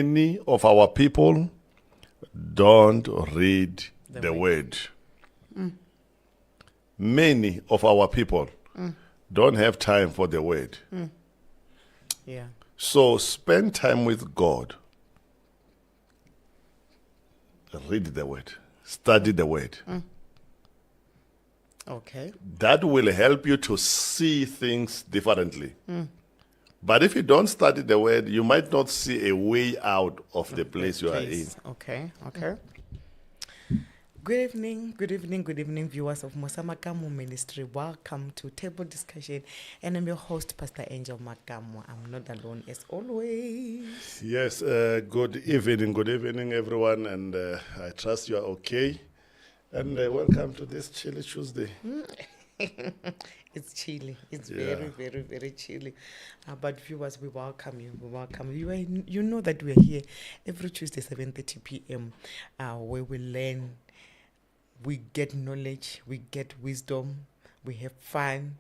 many of our people don't read the word. Many of our people don't have time for the word. Yeah. So spend time with God. Read the word. Study the word. Okay. That will help you to see things differently. But if you don't study the word, you might not see a way out of the place you are in. Okay. Good evening, viewers of Musa Makamu Ministry. Welcome to Table Discussion, and I'm your host, Pastor Angel Makamu. I'm not alone as always. Yes, good evening, everyone, and I trust you are okay. And welcome to this chilly Tuesday. It's chilly. It's very chilly. But viewers, we welcome you. You know that we're here every Tuesday, 7:30 p.m., where we learn, we get knowledge, we get wisdom, we have fun,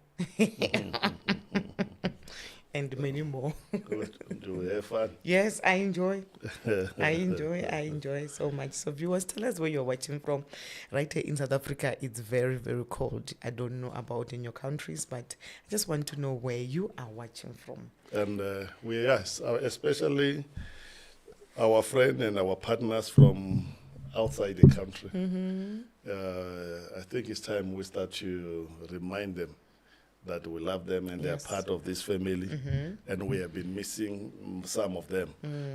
and many more. Good. Do we have fun? Yes, I enjoy. I enjoy so much. So viewers, tell us where you're watching from. Right here in South Africa, it's very cold. I don't know about in your countries, but I just want to know where you are watching from. And especially our friend and our partners from outside the country. I think it's time we start to remind them that we love them and they're part of this family, and we have been missing some of them.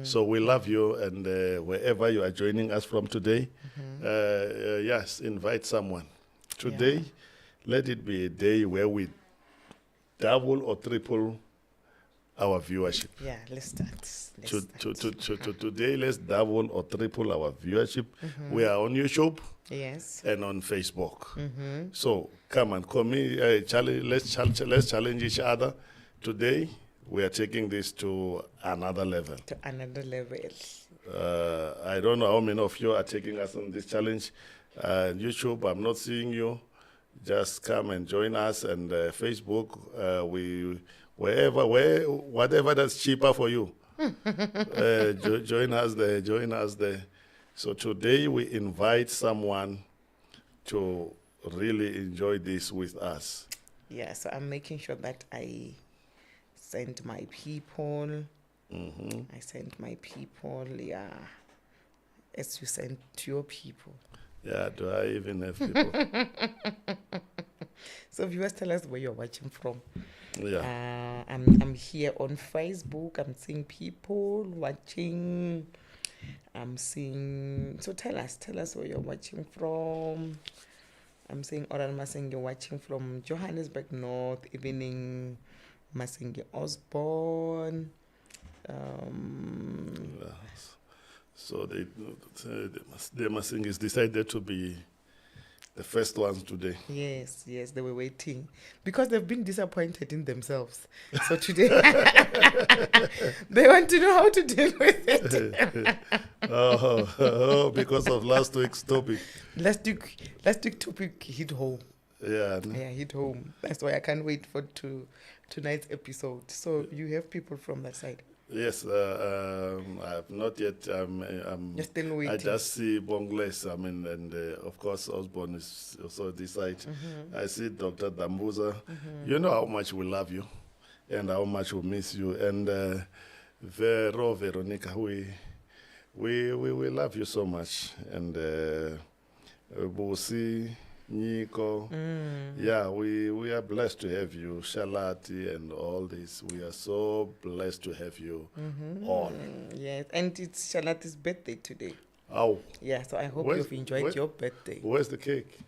So we love you, and wherever you are joining us from today, invite someone. Today, let it be a day where we double or triple our viewership. Yeah, let's start. Today, let's double or triple our viewership. We are on YouTube. Yes. And on Facebook. So come and let's challenge each other. Today we are taking this to another level. I don't know how many of you are taking us on this challenge. YouTube, I'm not seeing you. Just come and join us. And Facebook, whatever that's cheaper for you. Join us there. So today we invite someone to really enjoy this with us. Yeah, so I'm making sure that I send my people. I send my people, as you send to your people. Yeah, do I even have people? So viewers, tell us where you're watching from. Yeah. I'm here on Facebook. I'm seeing people watching. I'm seeing. So tell us where you're watching from. I'm seeing Oral Masengi watching from Johannesburg North, Evening Masengi Osborne. So the Masengis decided to be the first ones today. Yes, they were waiting because they've been disappointed in themselves. So today they want to know how to deal with it. Because of last week's topic. Last week topic hit home. Yeah, hit home. That's why I can't wait for tonight's episode. So you have people from that side. Yes, I've not yet. You're still waiting. I just see Bongles. And of course Osborne is also this side. I see Dr. Dambuza. You know how much we love you, and how much we miss you. And Veronica, we love you so much. And Bosi, Nico, we are blessed to have you, Shalati, and all this. We are so blessed to have you all. Yes, and it's Shalati's birthday today. Oh. Yeah, so I hope you've enjoyed your birthday. Where's the cake?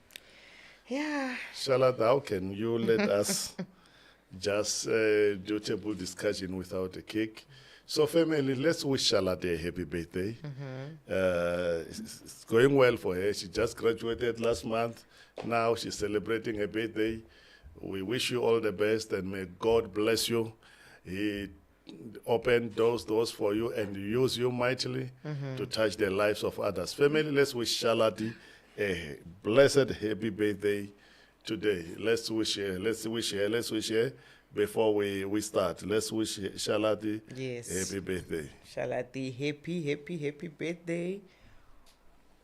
Yeah. Shalat, how can you let us just do table discussion without a cake? So family, let's wish Shalat a happy birthday. It's going well for her. She just graduated last month. Now she's celebrating her birthday. We wish you all the best, and may God bless you. He open those doors for you and use you mightily to touch the lives of others. Family, let's wish Shalati a blessed happy birthday today. Let's wish her before we start, let's wish Shalati Yes. happy birthday. Shalati, happy birthday.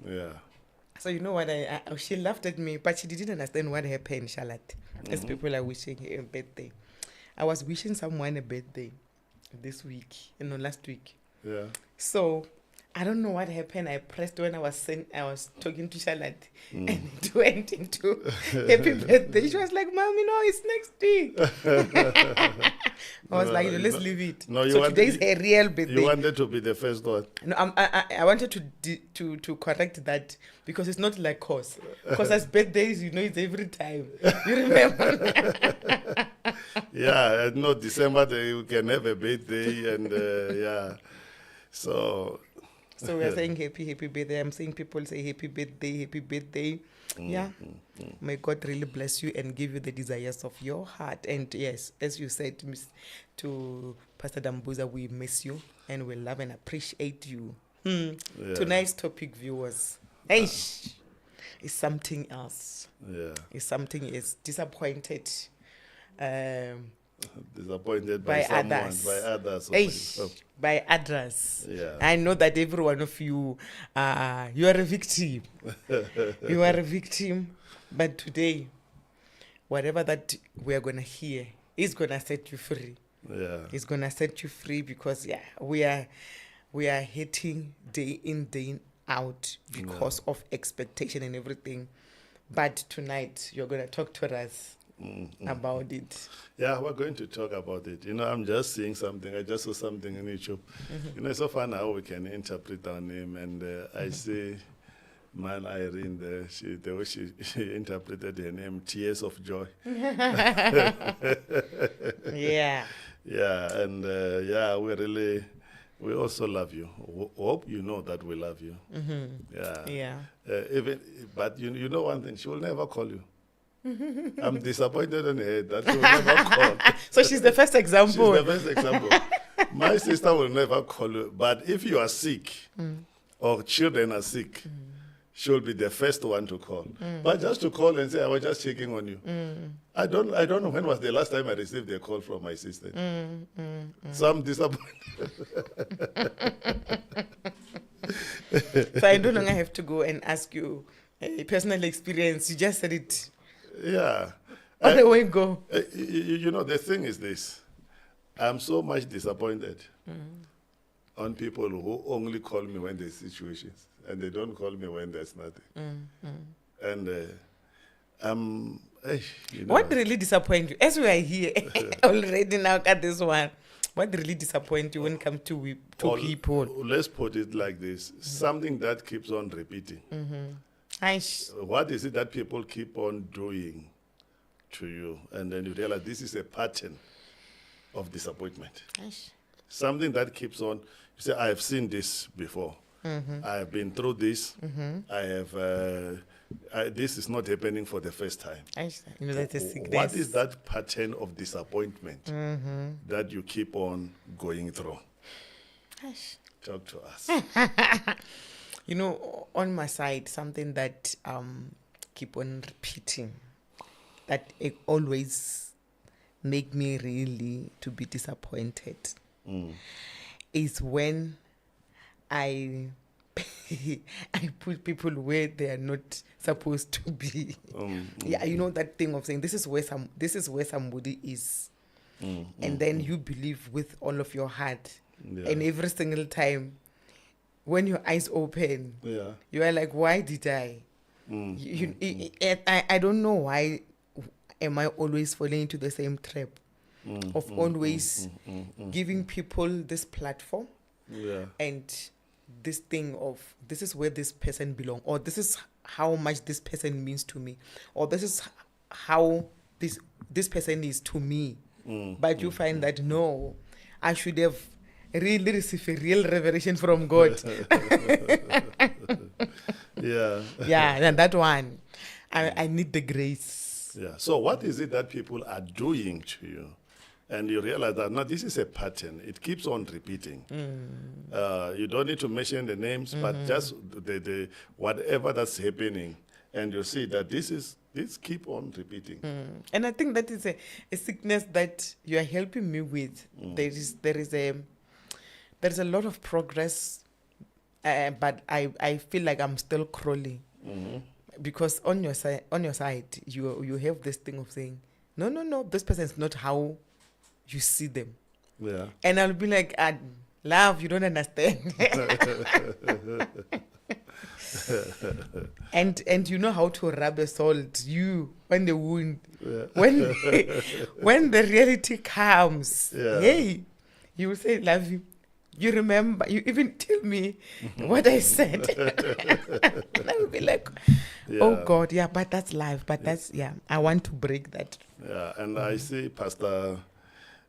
Yeah. So you know what, she laughed at me, but she didn't understand what happened, Shalat. As people are wishing her a birthday. I was wishing someone a birthday this week, last week. Yeah. So I don't know what happened. I pressed when I was talking to Charlotte, and it went into happy birthday. She was like, "Mommy, no, it's next week." I was like, let's leave it. No, so today's her real birthday. You wanted to be the first one. No, I wanted to correct that because it's not like cause. Because as birthdays, it's every time. You remember? Yeah, no, December you can have a birthday and yeah. So we're saying happy birthday. I'm seeing people say happy birthday. Yeah. May God really bless you and give you the desires of your heart. And yes, as you said to Pastor Dambuza, we miss you and we love and appreciate you. Yeah. Tonight's topic, viewers, is something else. Yeah. It's something is disappointed. Disappointed by someone, others. By others. By others. Yeah. I know that every one of you, you are a victim. You are a victim. But today, whatever that we are going to hear is going to set you free. Yeah. It's going to set you free because, we are hitting day in, day out because of expectation and everything. But tonight, you're going to talk to us about it. Yeah, we're going to talk about it. I'm just seeing something. I just saw something on YouTube. It's so fun how we can interpret our name. And I see Man Irene there. The way she interpreted her name, Tears of Joy. Yeah. Yeah, and we also love you. Hope you know that we love you. Yeah. But you know one thing, she will never call you. I'm disappointed in her that she will never call. So she's the first example. She's the first example. My sister will never call you. But if you are sick or children are sick, she'll be the first one to call. But just to call and say, I was just checking on you. I don't know when was the last time I received a call from my sister. So I'm disappointed. So I no longer have to go and ask you a personal experience. You just said it. Yeah. On the way go. The thing is this. I'm so much disappointed on people who only call me when there's situations and they don't call me when there's nothing. And what really disappoints you? As we are here already now at this one, what really disappoints you when it comes to people? Let's put it like this. Something that keeps on repeating. What is it that people keep on doing to you? And then you realize this is a pattern of disappointment. Something that keeps on. You say, I have seen this before. I have been through this. I have. This is not happening for the first time. That is sickness. What is that pattern of disappointment that you keep on going through? Talk to us. On my side, something that keep on repeating, that it always make me really to be disappointed, is when I put people where they are not supposed to be. Yeah, that thing of saying this is where somebody is, and then you believe with all of your heart, and every single time. When your eyes open, you are like, why did I? I don't know why am I always falling into the same trap of always giving people this platform and this thing of this is where this person belongs, or this is how much this person means to me, or this is how this person is to me. But you find that no, I should have really receive a real revelation from God. And that one, I need the grace. Yeah. So what is it that people are doing to you? And you realize that, no, this is a pattern. It keeps on repeating. You don't need to mention the names, but just the whatever that's happening. And you see that this is This keep on repeating. And I think that is a sickness that you are helping me with. There is a lot of progress, but I feel like I'm still crawling. Because on your side, you have this thing of saying, no, this person is not how you see them. Yeah. And I'll be like, love, you don't understand. and you know how to rub a salt on the wound. Yeah. When the reality comes, Yeah. hey, you will say, love you. You remember, you even tell me what I said. And I will be like, oh God, yeah, but that's life. But that's, I want to break that. Yeah, and I see Pastor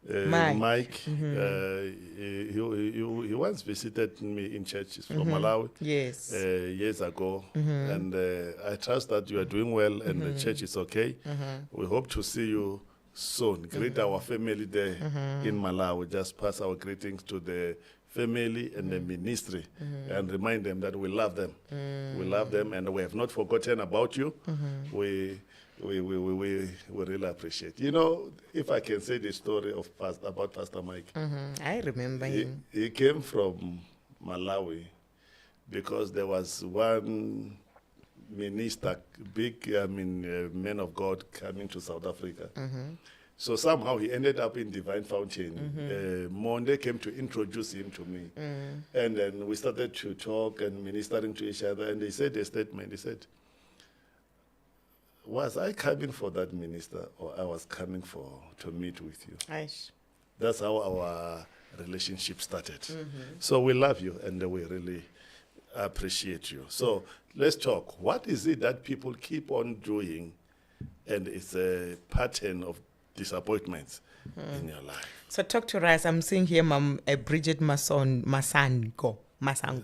Mike. He once visited me in churches from Malawi. Yes. Years ago. And I trust that you are doing well and the church is okay. We hope to see you soon. Greet our family there in Malawi. Just pass our greetings to the family and the ministry and remind them that we love them. We love them and we have not forgotten about you. We really appreciate. You know, if I can say the story of about Pastor Mike. I remember him. He came from Malawi because there was one minister, man of God coming to South Africa. So somehow he ended up in Divine Fountain. Monde came to introduce him to me. And then we started to talk and ministering to each other. And he said a statement. He said, was I coming for that minister or I was coming to meet with you? Aish. That's how our relationship started. So we love you and we really appreciate you. So let's talk. What is it that people keep on doing and it's a pattern of disappointments in your life? So talk to us. I'm seeing here, Mom, Bridget Masango.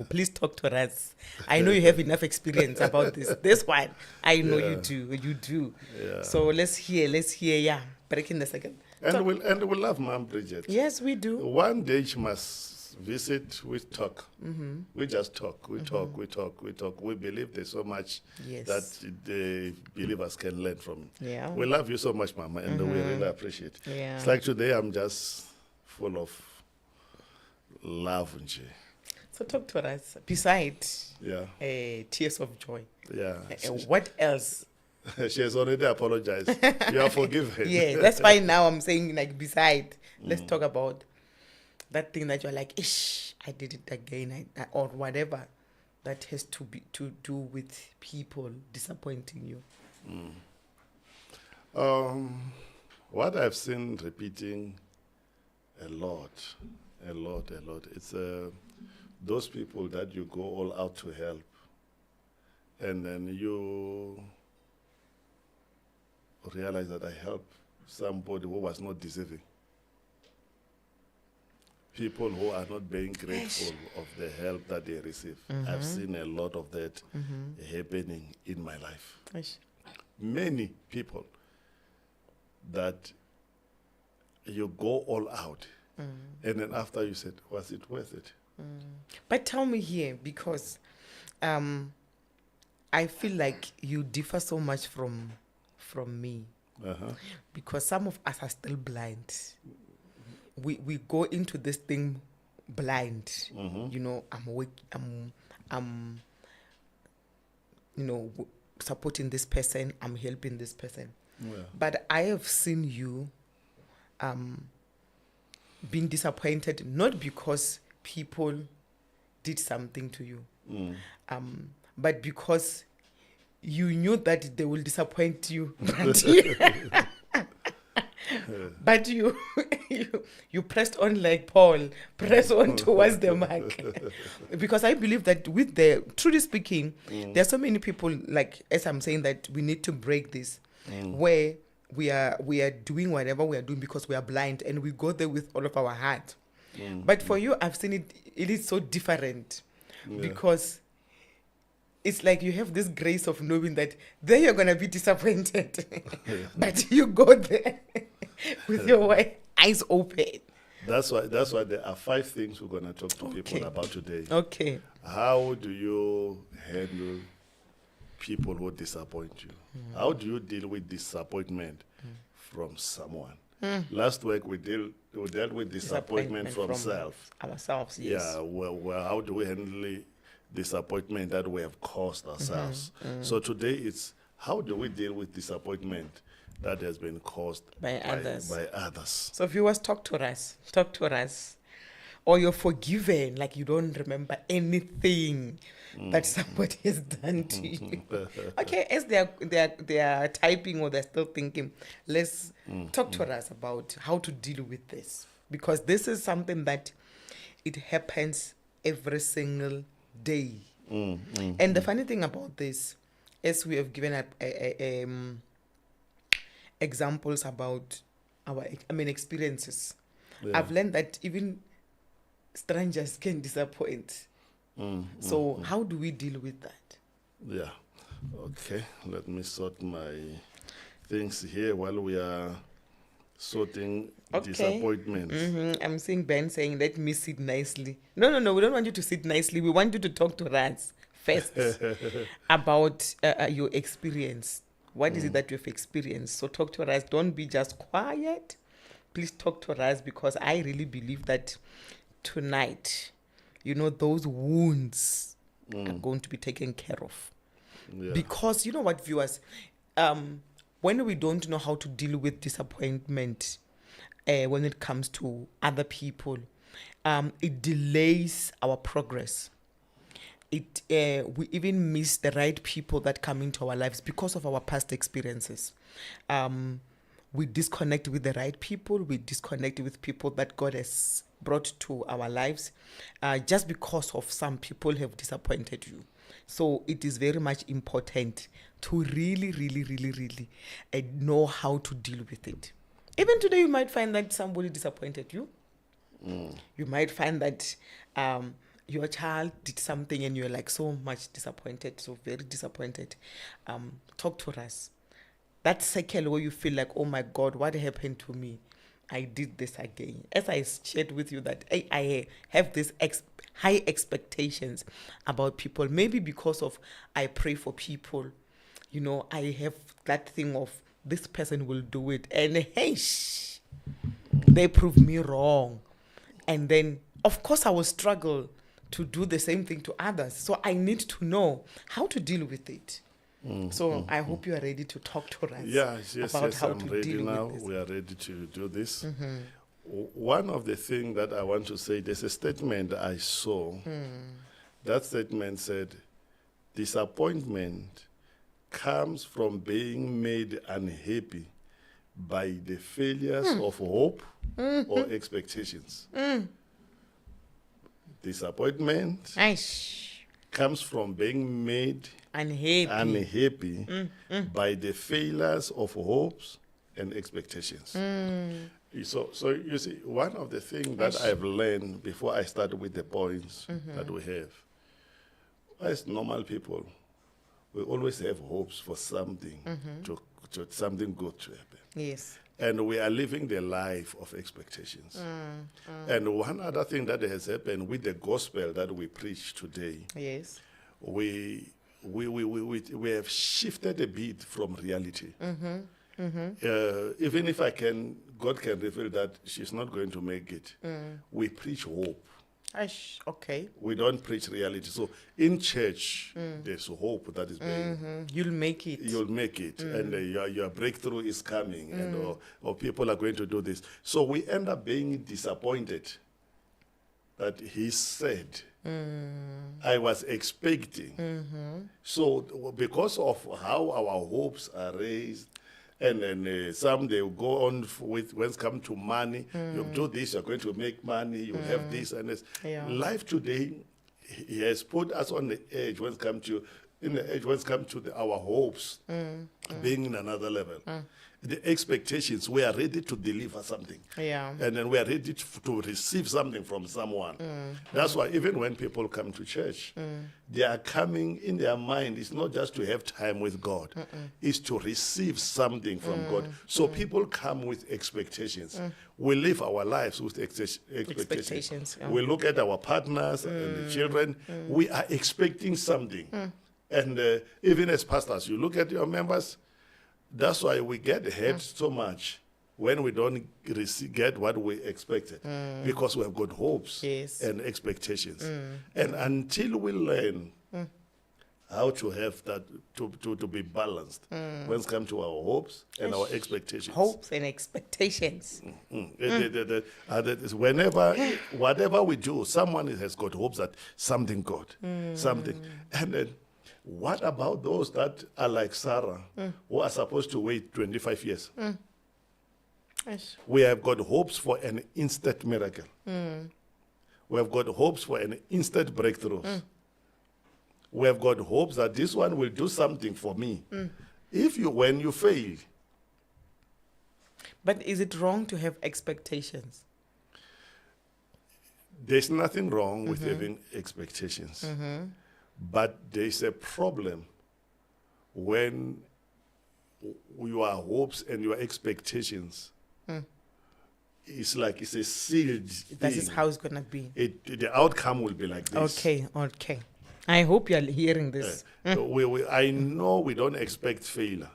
Please talk to us. I know you have enough experience about this. This one, I know you do. Yeah. So let's hear, breaking the second. And we'll love Mom Bridget. Yes, we do. One day she must visit, we talk. We just talk, we talk. We believe there's so much that the believers can learn from. Yeah. We love you so much, Mama, and we really appreciate it. Yeah. It's like today I'm just full of love and joy. So talk to us. Besides tears of joy. Yeah. What else? She has already apologized. You are forgiven. Yeah, that's why now I'm saying, like, beside, let's talk about that thing that you're like, ish, I did it again, or whatever that has to do with people disappointing you. What I've seen repeating a lot. It's those people that you go all out to help, and then you realize that I helped somebody who was not deserving. People who are not being grateful of the help that they receive. I've seen a lot of that happening in my life. Many people that you go all out, and then after you said, was it worth it? But tell me here, because I feel like you differ so much from me, because some of us are still blind. We go into this thing blind. You know, I'm supporting this person, I'm helping this person. But I have seen you being disappointed, not because people did something to you, but because you knew that they will disappoint you, but you pressed on like Paul, press on towards the mark. Because I believe that truly speaking, there are so many people, like, as I'm saying, that we need to break this, where we are doing whatever we are doing because we are blind and we go there with all of our heart. But for you, I've seen it is so different, because it's like you have this grace of knowing that there you're going to be disappointed, but you go there with your eyes open. That's why there are 5 things we're going to talk to people about today. Okay. How do you handle people who disappoint you? How do you deal with disappointment from someone? Last week we dealt with disappointment from self. Ourselves, yes. Yeah, well, how do we handle disappointment that we have caused ourselves? So today it's how do we deal with disappointment that has been caused By others. So viewers, talk to us. Or you're forgiven, like you don't remember anything that somebody has done to you. Okay, as they are typing or they're still thinking, let's talk to us about how to deal with this. Because this is something that it happens every single day. And the funny thing about this, as we have given examples about our experiences, I've learned that even strangers can disappoint. So how do we deal with that? Yeah. Okay. Let me sort my things here while we are sorting disappointments. I'm seeing Ben saying, let me sit nicely. No. We don't want you to sit nicely. We want you to talk to us first about your experience. What is it that you've experienced? So talk to us. Don't be just quiet. Please talk to us, because I really believe that tonight, those wounds are going to be taken care of. Yeah. Because you know what, viewers, when we don't know how to deal with disappointment when it comes to other people, it delays our progress. We even miss the right people that come into our lives because of our past experiences. We disconnect with the right people. We disconnect with people that God has brought to our lives just because of some people have disappointed you. So it is very much important to really, really, really, really know how to deal with it. Even today, you might find that somebody disappointed you. You might find that your child did something and you're like so much disappointed, so very disappointed. Talk to us. That cycle where you feel like, oh my God, what happened to me? I did this again. As I shared with you that I have this high expectations about people. Maybe because of I pray for people. I have that thing of this person will do it. And hey, they prove me wrong. And then, of course, I will struggle to do the same thing to others. So I need to know how to deal with it. I hope you are ready to talk to us. Yes, about how I'm to ready deal now. with this. We are ready to do this. One of the things that I want to say, there's a statement I saw. That statement said, disappointment comes from being made unhappy by the failures of hope or expectations. Disappointment comes from being made unhappy by the failures of hopes and expectations. So you see, one of the things that I've learned before I start with the points that we have, as normal people, we always have hopes for something, to something good to happen. Yes. And we are living the life of expectations. And one other thing that has happened with the gospel that we preach today, Yes. we have shifted a bit from reality. Even if God can reveal that she's not going to make it, we preach hope. Okay. We don't preach reality. So in church, there's hope that is being. You'll make it. You'll make it, and your breakthrough is coming, and or people are going to do this. So we end up being disappointed that he said, I was expecting. So because of how our hopes are raised, and then some they will go on with when it comes to money. You do this, you're going to make money. You have this and this. Yeah. Life today, he has put us on the edge when it comes to our hopes being in another level. The expectations, we are ready to deliver something. Yeah. And then we are ready to receive something from someone. That's why even when people come to church, they are coming in their mind. It's not just to have time with God. It's to receive something from God. So people come with expectations. We live our lives with expectations. Yeah. We look at our partners and the children. We are expecting something. And even as pastors, you look at your members, that's why we get hurt so much when we don't get what we expected, because we have got hopes Yes. and expectations. And until we learn how to have that, to be balanced when it comes to our hopes and our expectations. Hopes and expectations. That is whenever, whatever we do, someone has got hopes that something good, something. And then, what about those that are like Sarah, who are supposed to wait 25 years? Yes. We have got hopes for an instant miracle. We have got hopes for an instant breakthrough. We have got hopes that this one will do something for me. When you fail. But is it wrong to have expectations? There's nothing wrong with having expectations. But there's a problem when your hopes and your expectations it's a sealed thing. That is how it's going to be. The outcome will be like this. Okay. I hope you're hearing this. I know we don't expect failure.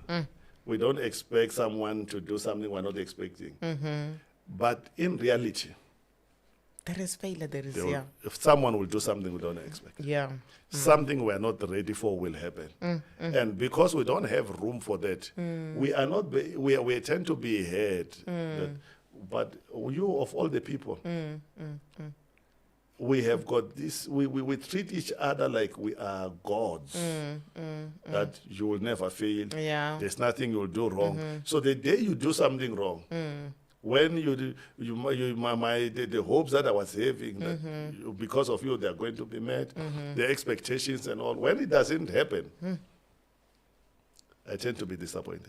We don't expect someone to do something we're not expecting. But in reality, there is failure, if someone will do something we don't expect. Something we're not ready for will happen. And because we don't have room for that, we tend to be ahead. But you, of all the people, we have got this, we treat each other like we are gods, that you will never fail. There's nothing you'll do wrong. So the day you do something wrong, when the hopes that I was having, that because of you, they're going to be met, the expectations and all, when it doesn't happen, I tend to be disappointed.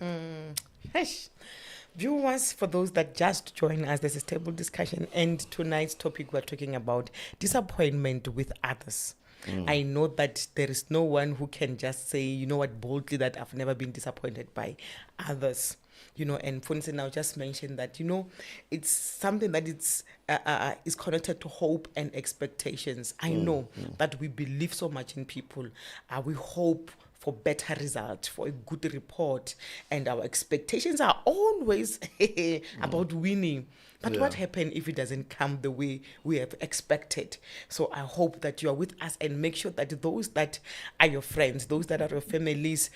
Viewers, for those that just join us, this is Table Discussion, and tonight's topic we're talking about disappointment with others. I know that there is no one who can just say, you know what, boldly, that I've never been disappointed by others. And for instance, I'll just mention that, it's something that is connected to hope and expectations. I know that we believe so much in people. We hope for better results, for a good report, and our expectations are always about winning. But what happens if it doesn't come the way we have expected? So I hope that you are with us and make sure that those that are your friends, those that are your families,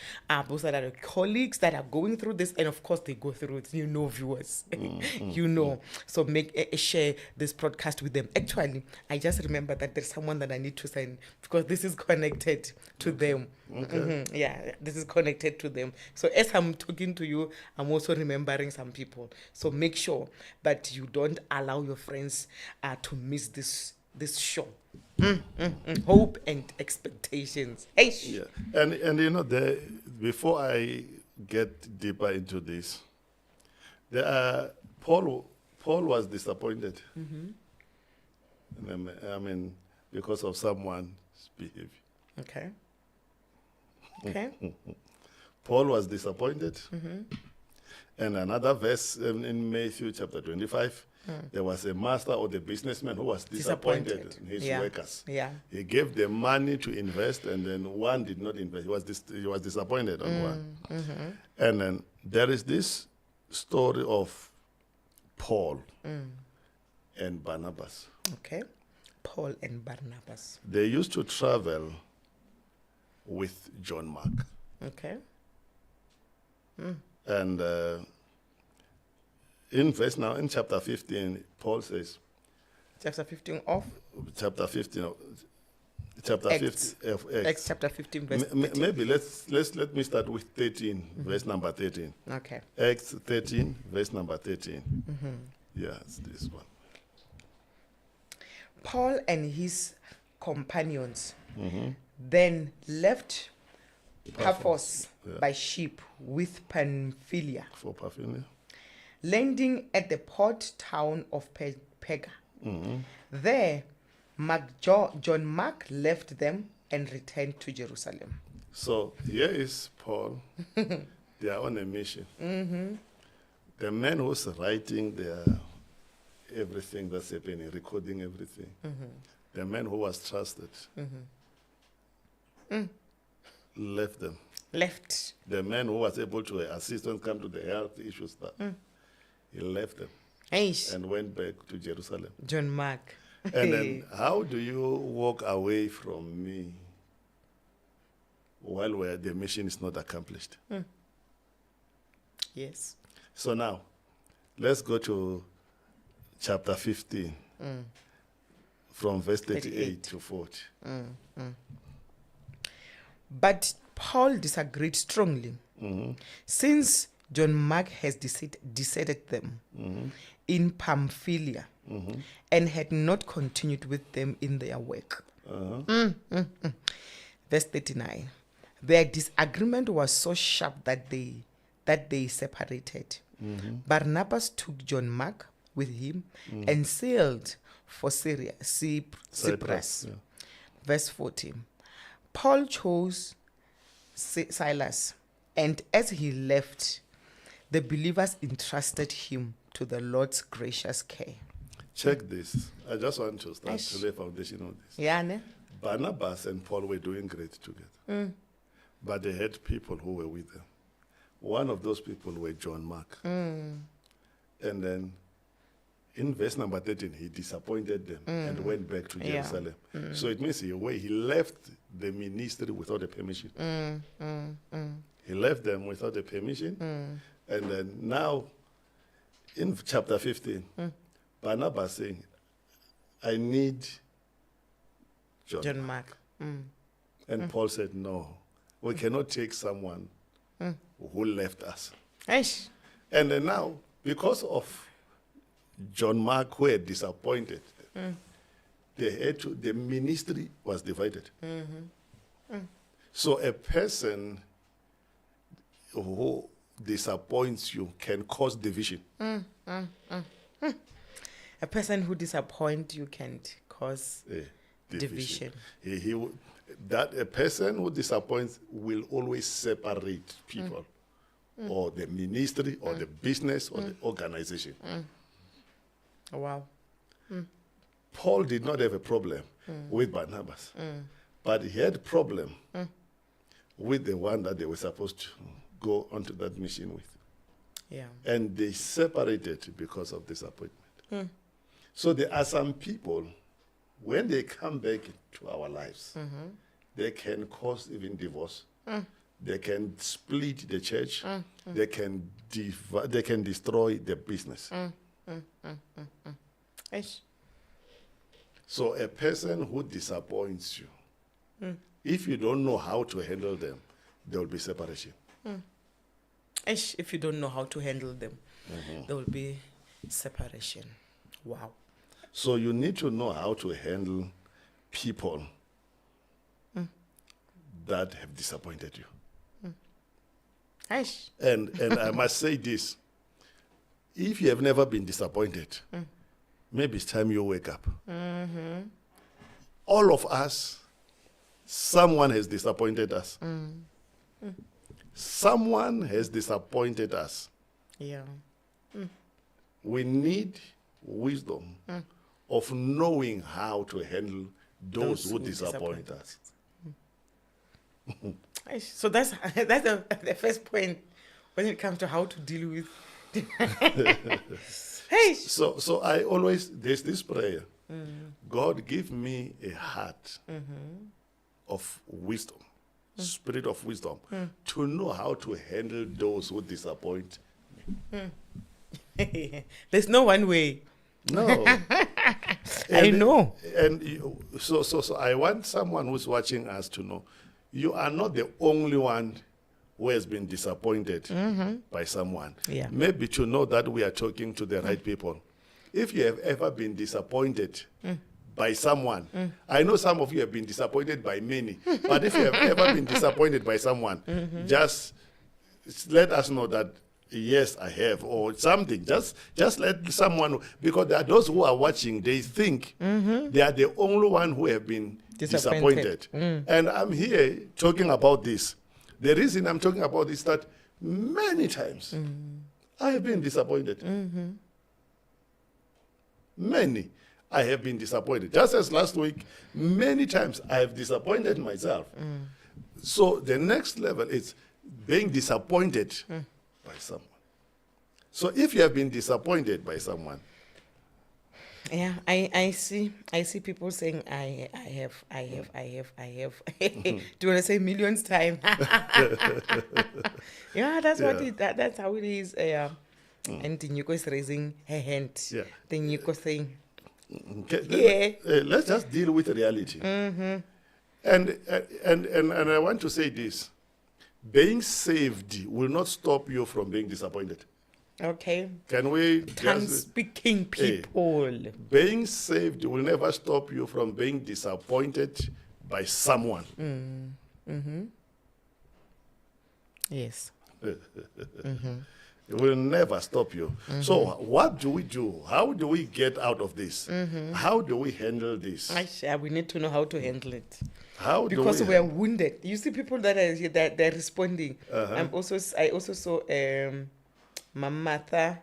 those that are your colleagues that are going through this, and of course they go through it, viewers, So share this broadcast with them. Actually, I just remember that there's someone that I need to send because this is connected to them. This is connected to them. So as I'm talking to you, I'm also remembering some people. So make sure that you don't allow your friends to miss this show. Hope and expectations. And before I get deeper into this, Paul was disappointed. Because of someone's behavior. Okay. Paul was disappointed. And another verse in Matthew chapter 25, there was a master or the businessman who was disappointed in his workers. He gave them money to invest, and then one did not invest. He was disappointed on one. And then there is this story of Paul and Barnabas. Okay. Paul and Barnabas. They used to travel with John Mark. Okay. And in chapter 15, Paul says, chapter 15 of? Chapter 15 of Acts chapter 15, verse 13. Maybe let me start with 13, verse number 13. Okay. Acts 13, verse number 13. It's this one. Paul and his companions then left Paphos by ship with Pamphylia, For Pamphylia. landing at the port town of Perga. There, John Mark left them and returned to Jerusalem. So here is Paul. They are on a mission. The man who's writing everything that's happening, recording everything. The man who was trusted left them. Left. The man who was able to assist when it come to the health issues, stuff, he left them Eish. and went back to Jerusalem. John Mark. And then, how do you walk away from me while the mission is not accomplished? Yes. So now, let's go to chapter 15, from verse 38 to 40. But Paul disagreed strongly. Since John Mark has deserted them in Pamphylia and had not continued with them in their work. Verse 39. Their disagreement was so sharp that they separated. Barnabas took John Mark with him and sailed for Cyprus. Yeah. Verse 40. Paul chose Silas, and as he left, the believers entrusted him to the Lord's gracious care. Check this. I just want to start to lay foundation on this. Yeah, ne? Barnabas and Paul were doing great together. But they had people who were with them. One of those people were John Mark. And then in verse number 13, he disappointed them and went back to Jerusalem. So it means he left the ministry without a permission. He left them without a permission. And then now, in chapter 15, Barnabas saying, I need John Mark. And Paul said, no, we cannot take someone who left us. Eish. And then now, because of John Mark, who had disappointed them, the ministry was divided. So a person who disappoints you can cause division. A person who disappoints you can cause division. That a person who disappoints will always separate people, or the ministry, or the business, or the organization. Oh, wow. Paul did not have a problem with Barnabas, but he had a problem with the one that they were supposed to go onto that mission with. Yeah. And they separated because of disappointment. So there are some people, when they come back to our lives, they can cause even divorce. They can split the church. They can destroy the business. Eish. So a person who disappoints you, if you don't know how to handle them, there will be separation. Eish. If you don't know how to handle them, there will be separation. Wow. So you need to know how to handle people that have disappointed you. Eish. And I must say this. If you have never been disappointed, maybe it's time you wake up. All of us, someone has disappointed us. Someone has disappointed us. Yeah. We need wisdom of knowing how to handle those who disappoint us. Eish. So that's the first point when it comes to how to deal with. Hey. So I always, there's this prayer. God, give me a heart of wisdom, spirit of wisdom, to know how to handle those who disappoint me. There's no one way. No. I know. And so I want someone who's watching us to know, you are not the only one who has been disappointed by someone. Yeah. Maybe to know that we are talking to the right people. If you have ever been disappointed by someone, I know some of you have been disappointed by many, but if you have ever been disappointed by someone, just let us know that, yes, I have, or something. Just let someone, because there are those who are watching, they think they are the only one who have been disappointed. And I'm here talking about this. The reason I'm talking about this is that many times I have been disappointed. Many I have been disappointed. Just as last week, many times I have disappointed myself. So the next level is being disappointed by someone. So if you have been disappointed by someone, Yeah, I see people saying I have. Do you want to say millions time? Yeah, that's what that's how it is. And the Nyuko is raising her hand. Yeah. The Nyuko saying, okay, let's just deal with reality. And I want to say this: being saved will not stop you from being disappointed. okay, Can we tongue speaking people. being saved will never stop you from being disappointed by someone. Yes. It will never stop you. So what do we do? How do we get out of this? How do we handle this? We need to know how to handle it. How Because do we are wounded. You see people that are here that they're responding. I also saw Mama Martha.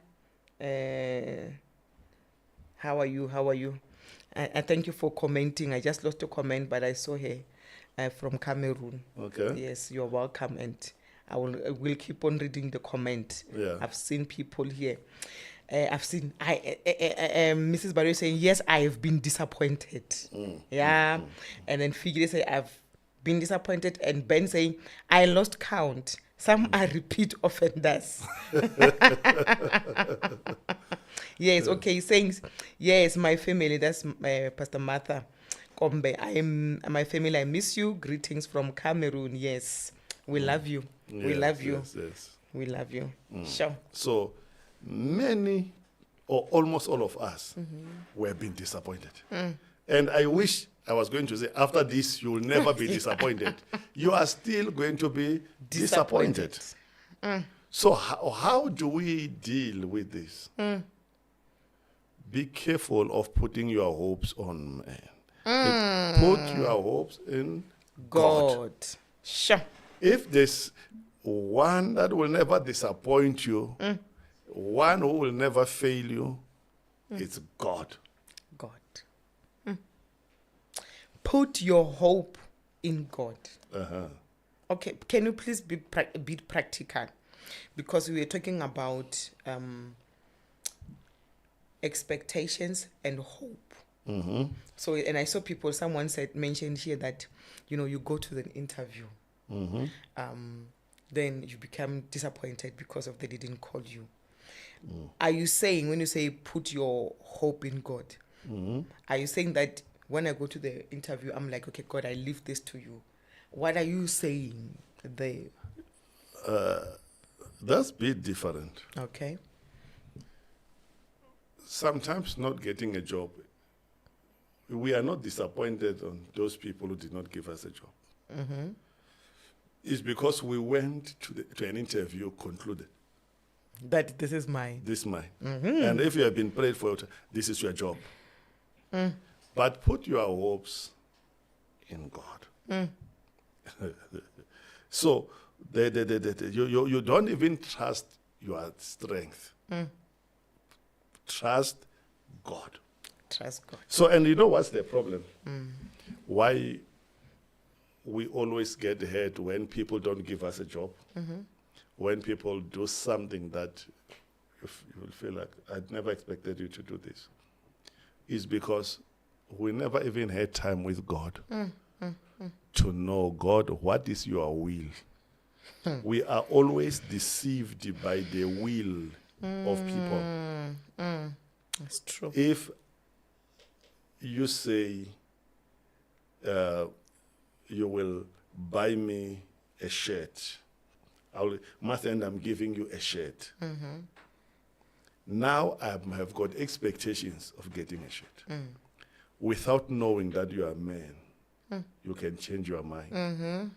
How are you? I thank you for commenting. I just lost a comment, but I saw her from Cameroon. Okay. Yes, you're welcome, and I will keep on reading the comment. Yeah. I've seen people here. I've seen Mrs. Barrio saying, yes, I have been disappointed. Yeah. And then Figure say, I've been disappointed. And Ben saying, I lost count. Some are repeat offenders. Yes, okay. Saying, yes, my family, that's Pastor Martha Kombe. My family, I miss you. Greetings from Cameroon. Yes. We love you. We love you. Yes. We love you. Sure. So many or almost all of us were being disappointed. And I wish I was going to say, after this, you will never be disappointed. You are still going to be disappointed. So how do we deal with this? Be careful of putting your hopes on man. Put your hopes in God. Sure. If there's one that will never disappoint you, one who will never fail you, it's God. God. Put your hope in God. Okay, can you please be a bit practical? Because we were talking about expectations and hope. So, and I saw someone mentioned here that, you go to the interview. Then you become disappointed because they didn't call you. Are you saying, when you say put your hope in God, are you saying that when I go to the interview, I'm like, okay, God, I leave this to you? What are you saying there? That's a bit different. Okay. Sometimes not getting a job, we are not disappointed on those people who did not give us a job. It's because we went to an interview, concluded. That this is mine. This mine. And if you have been prayed for, this is your job. But put your hopes in God. So you don't even trust your strength. Trust God. Trust God. So, and you know what's the problem? Why we always get hurt when people don't give us a job, when people do something that you will feel like, I'd never expected you to do this, is because we never even had time with God to know, God, what is your will? We are always deceived by the will of people. That's true. If you say, you will buy me a shirt, Martha, and I'm giving you a shirt. Now I have got expectations of getting a shirt. Without knowing that you are a man, you can change your mind.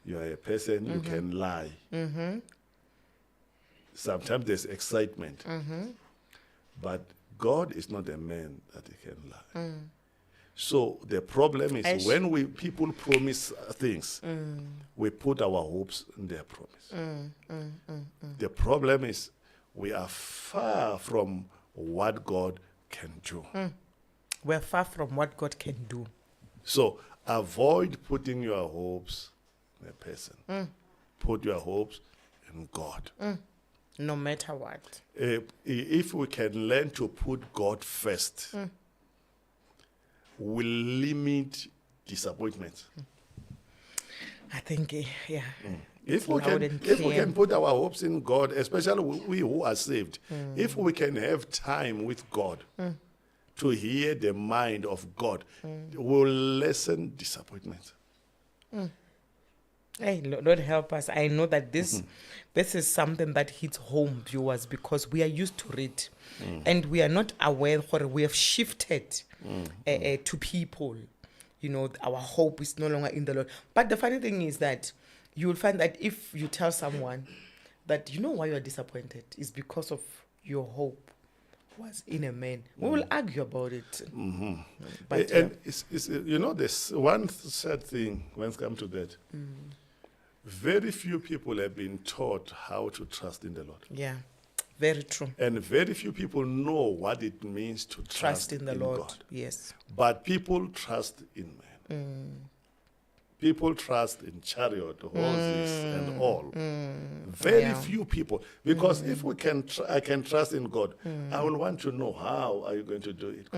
You are a person, you can lie. Sometimes there's excitement. But God is not a man that he can lie. So the problem is when people promise things, we put our hopes in their promise. The problem is we are far from what God can do. We're far from what God can do. So avoid putting your hopes a person. Put your hopes in God. No matter what. If we can learn to put God first, we'll limit disappointments. I think, yeah. If we can put our hopes in God, especially we who are saved, if we can have time with God to hear the mind of God, we'll lessen disappointment. Hey, Lord help us. I know that this is something that hits home, viewers, because we are used to it. And we are not aware where we have shifted to people. You know, our hope is no longer in the Lord. But the funny thing is that you will find that if you tell someone that you know why you are disappointed is because of your hope was in a man, we will argue about it. But it's, you know, there's one sad thing when it comes to that. Very few people have been taught how to trust in the Lord. Yeah, very true. And very few people know what it means to trust in the Lord. God. Yes. But people trust in man. People trust in chariot, horses, and all. Very few people. Because if we can, I can trust in God, I will want to know how are you going to do it.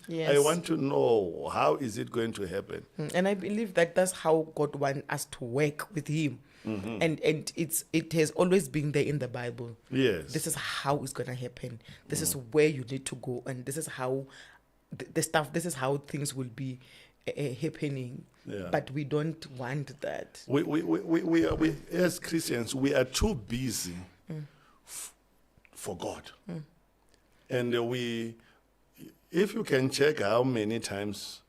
Yes. I want to know how is it going to happen. And I believe that that's how God wants us to work with Him. And it has always been there in the Bible. Yes. This is how it's going to happen. This is where you need to go, and this is how this is how things will be happening. Yeah. But we don't want that. We as Christians, we are too busy for God. And if you can check how many times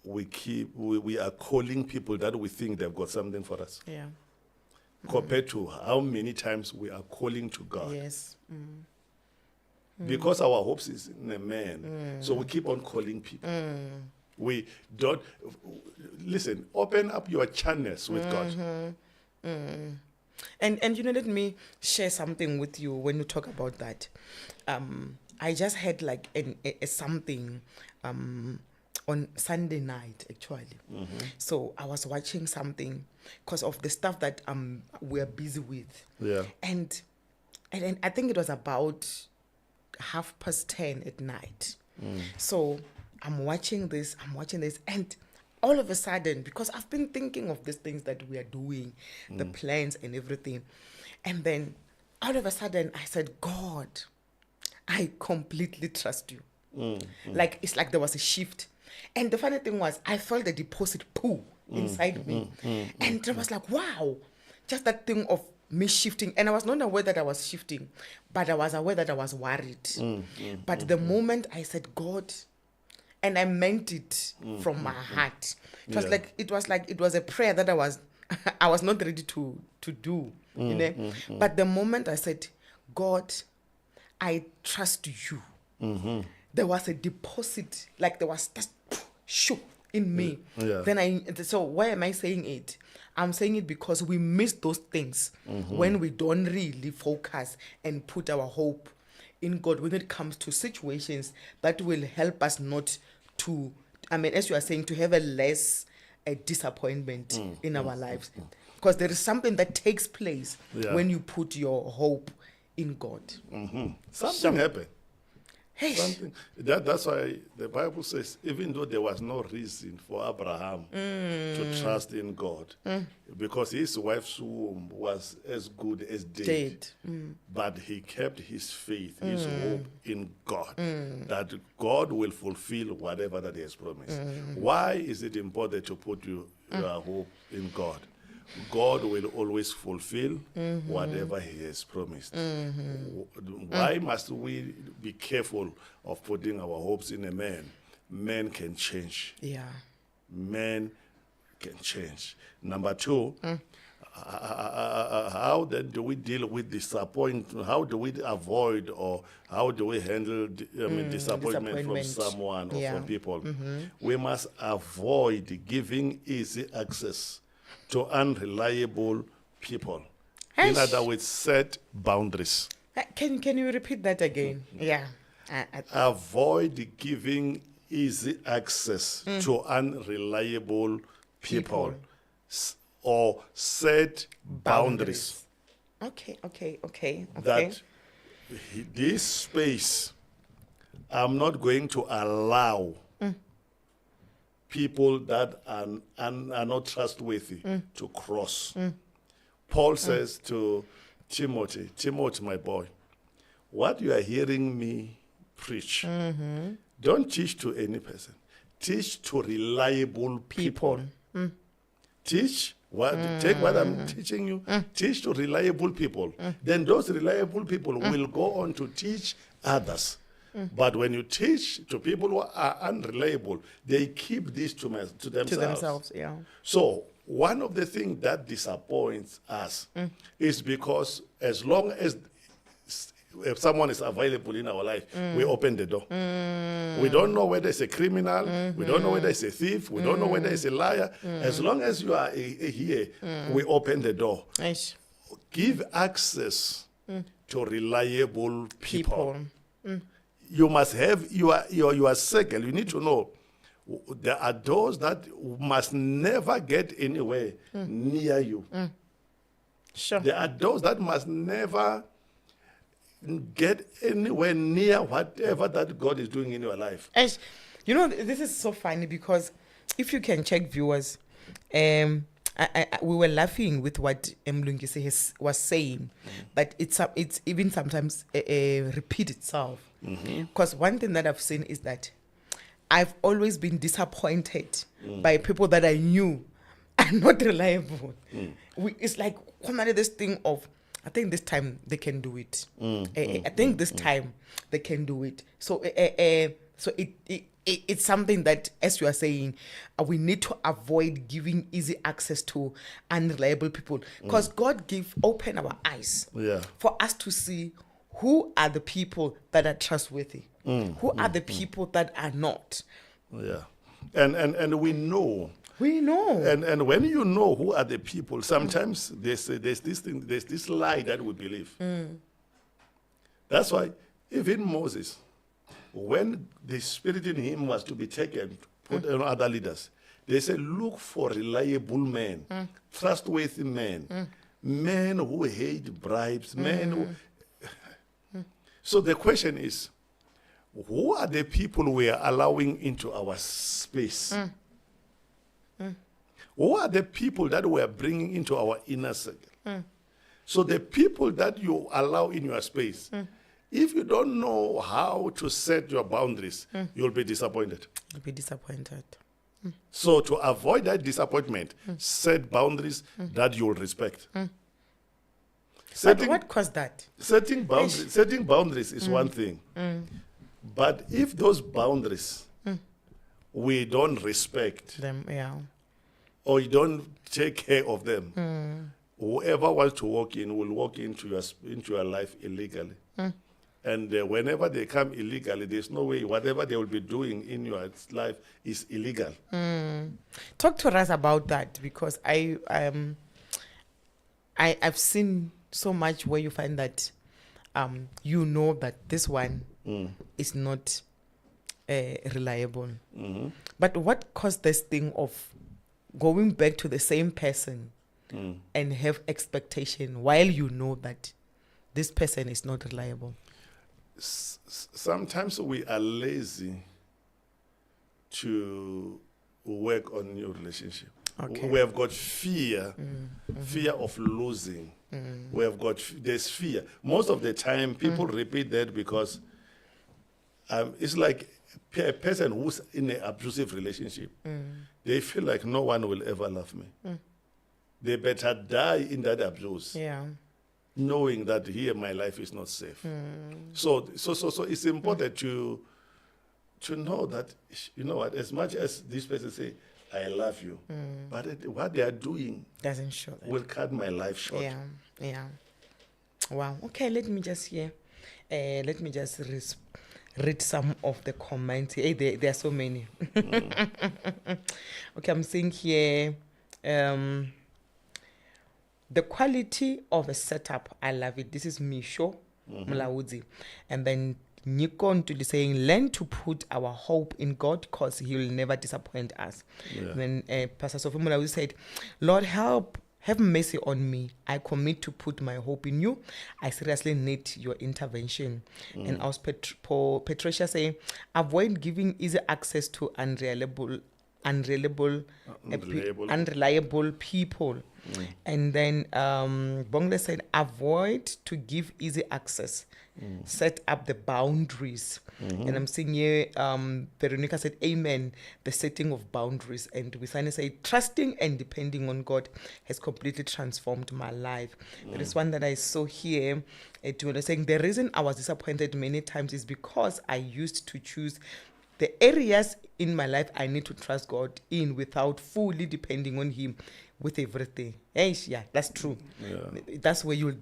we are calling people that we think they've got something for us, Yeah. compared to how many times we are calling to God. Yes. Because our hopes is in a man, so we keep on calling people. We don't listen. Open up your channels with God. And you know, let me share something with you when you talk about that. I just had like a something on Sunday night actually. So I was watching something because of the stuff that we're busy with. Yeah. And I think it was about 10:30 at night. So I'm watching this, and all of a sudden, because I've been thinking of these things that we are doing, the plans and everything, and then all of a sudden I said, God, I completely trust you. Like, it's like there was a shift. And the funny thing was, I felt the deposit inside me. And it was like, wow, just that thing of me shifting. And I was not aware that I was shifting, but I was aware that I was worried. But the moment I said, God, and I meant it from my heart. It was like it was a prayer that I was not ready to do. You know? But the moment I said, God, I trust you, there was a deposit, like there was just shook in me. Yeah. So why am I saying it? I'm saying it because we miss those things when we don't really focus and put our hope in God when it comes to situations that will help us not to, as you are saying, to have a less disappointment in our lives. Because there is something that takes place when you put your hope in God. Something happened. Hey. That's why the Bible says, even though there was no reason for Abraham to trust in God, because his wife's womb was as good as dead. But he kept his faith, his hope in God, that God will fulfill whatever that he has promised. Why is it important to put your hope in God? God will always fulfill whatever he has promised. Why must we be careful of putting our hopes in a man? Men can change. Yeah. Men can change. Number two, how then do we deal with disappointment? How do we avoid, or how do we handle disappointment from someone or from people? We must avoid giving easy access to unreliable people. In other words, set boundaries. Can you repeat that again? Yeah. Avoid giving easy access to unreliable people. or set boundaries. Okay. That this space, I'm not going to allow people that are not trustworthy to cross. Paul says to Timothy, my boy, what you are hearing me preach, don't teach to any person. Teach to reliable people. Teach take what I'm teaching you, teach to reliable people. Then those reliable people will go on to teach others. But when you teach to people who are unreliable, they keep this to themselves. Yeah. So one of the things that disappoints us is because as long as if someone is available in our life, we open the door. We don't know whether it's a criminal, we don't know whether it's a thief, we don't know whether it's a liar. As long as you are here, we open the door. Nice. Give access to reliable people. You must have your circle. You need to know there are doors that must never get anywhere near you. Sure. There are doors that must never get anywhere near whatever that God is doing in your life. And you know, this is so funny because if you can check viewers, we were laughing with what Mlungisi was saying, but it's even sometimes repeat itself. Because one thing that I've seen is that I've always been disappointed by people that I knew are not reliable. It's like this thing of, I think this time they can do it. I think this time they can do it. So it's something that, as you are saying, we need to avoid giving easy access to unreliable people, because God open our eyes for us to see who are the people that are trustworthy, who are the people that are not. Yeah, and we know. We know. And when you know who are the people, sometimes there's this lie that we believe. That's why even Moses, when the spirit in him was to be taken, put on other leaders, they said, look for reliable men, trustworthy men, men who hate bribes, men who... So the question is, who are the people we are allowing into our space? Who are the people that we are bringing into our inner circle? So the people that you allow in your space, if you don't know how to set your boundaries, you'll be disappointed. You'll be disappointed. So to avoid that disappointment, set boundaries that you'll respect. But what caused that? Setting boundaries is one thing. But if those boundaries we don't respect Them, yeah. or you don't take care of them, whoever wants to walk in will walk into your life illegally. And whenever they come illegally, there's no way whatever they will be doing in your life is illegal. Talk to us about that, because I've seen so much where you find that you know that this one is not reliable. But what caused this thing of going back to the same person and have expectation while you know that this person is not reliable? Sometimes we are lazy to work on your relationship. Okay. We have got fear, fear of losing. We have got, there's fear. Most of the time, people repeat that because it's like a person who's in an abusive relationship. They feel like no one will ever love me. They better die in that abuse. Yeah. Knowing that here my life is not safe. So it's important to know that, you know what, as much as this person say, I love you, but what they are doing doesn't show that. Will cut my life short. Yeah. Wow. Okay, let me just read some of the comments. Hey, there are so many. Okay, I'm seeing here, the quality of a setup, I love it. This is Misho Mulaudzi. And then Nikontuli saying, learn to put our hope in God because he will never disappoint us. Yeah. Then Pastor Sophie Mulawi said, Lord, have mercy on me. I commit to put my hope in you. I seriously need your intervention. And as Patricia saying, avoid giving easy access to unreliable people. And then Bongle said, avoid to give easy access. Set up the boundaries. And I'm seeing here, Veronica said, amen, the setting of boundaries. And Wisani said, trusting and depending on God has completely transformed my life. There is one that I saw here, saying, the reason I was disappointed many times is because I used to choose the areas in my life I need to trust God in without fully depending on him with everything. Yeah, that's true. Yeah. That's where you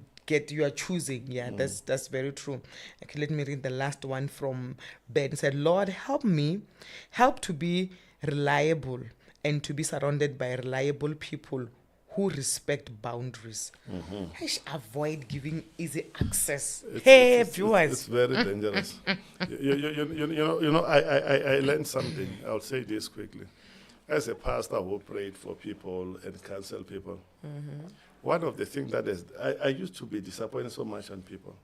are choosing. Yeah, that's very true. Okay, let me read the last one from Ben. It said, Lord, help to be reliable and to be surrounded by reliable people who respect boundaries. I should avoid giving easy access. Viewers. It's very dangerous. I learned something. I'll say this quickly. As a pastor who prayed for people and counseled people, one of the things that is, I used to be disappointed so much on people.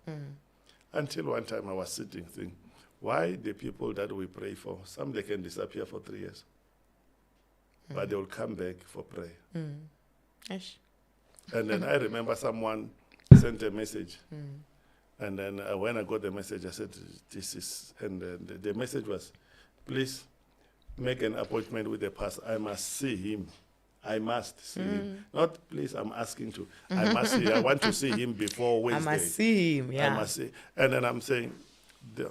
Until one time I was sitting thinking, why the people that we pray for, some they can disappear for 3 years, but they will come back for prayer. And then I remember someone sent a message. And then when I got the message, I said, this is, and the message was, please make an appointment with the pastor. I must see him. I must see him. Not please, I'm asking to. I must see. I want to see him before Wednesday. I must see him, yeah. I must see. And then I'm saying,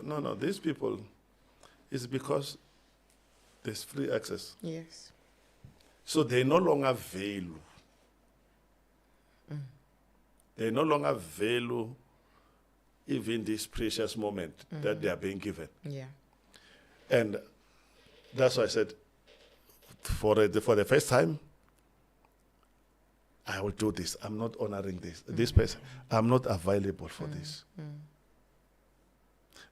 no, these people, it's because there's free access. Yes. So they no longer value. They no longer value even this precious moment that they are being given. Yeah. And that's why I said, for the first time, I will do this. I'm not honoring this person. I'm not available for this.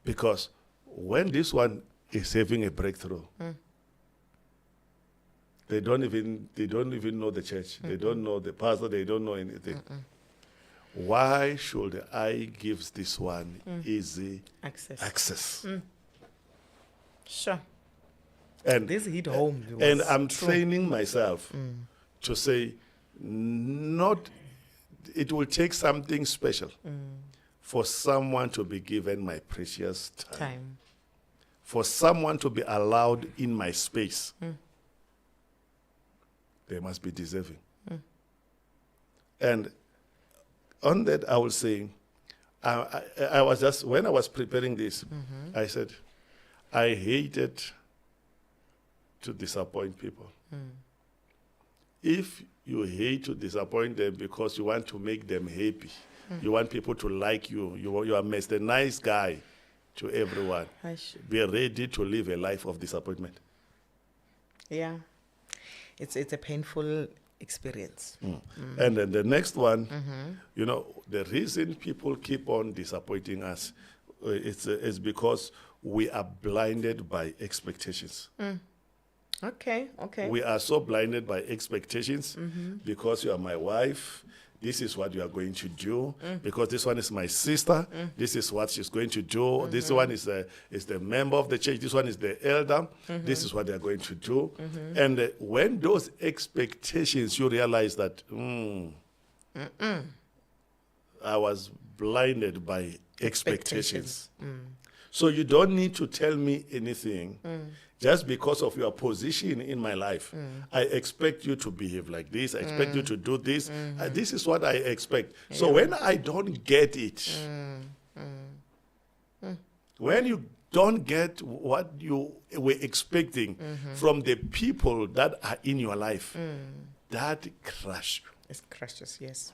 Because when this one is having a breakthrough, they don't even know the church. They don't know the pastor. They don't know anything. Why should I give this one easy access? Sure. And this hit home. And I'm training myself to say, it will take something special for someone to be given my precious time. For someone to be allowed in my space. They must be deserving. And on that, I will say, I was just, when I was preparing this, I said, I hated to disappoint people. If you hate to disappoint them because you want to make them happy, you want people to like you, you are Mr. Nice Guy to everyone, be ready to live a life of disappointment. Yeah. It's a painful experience. And then the next one, the reason people keep on disappointing us is because we are blinded by expectations. Okay. We are so blinded by expectations because you are my wife. This is what you are going to do. Because this one is my sister. This is what she's going to do. This one is the member of the church. This one is the elder. This is what they are going to do. And when those expectations, you realize that I was blinded by expectations. So you don't need to tell me anything. Just because of your position in my life, I expect you to behave like this. I expect you to do this. This is what I expect. So when I don't get it, when you don't get what you were expecting from the people that are in your life, that crush you. It crushes, yes.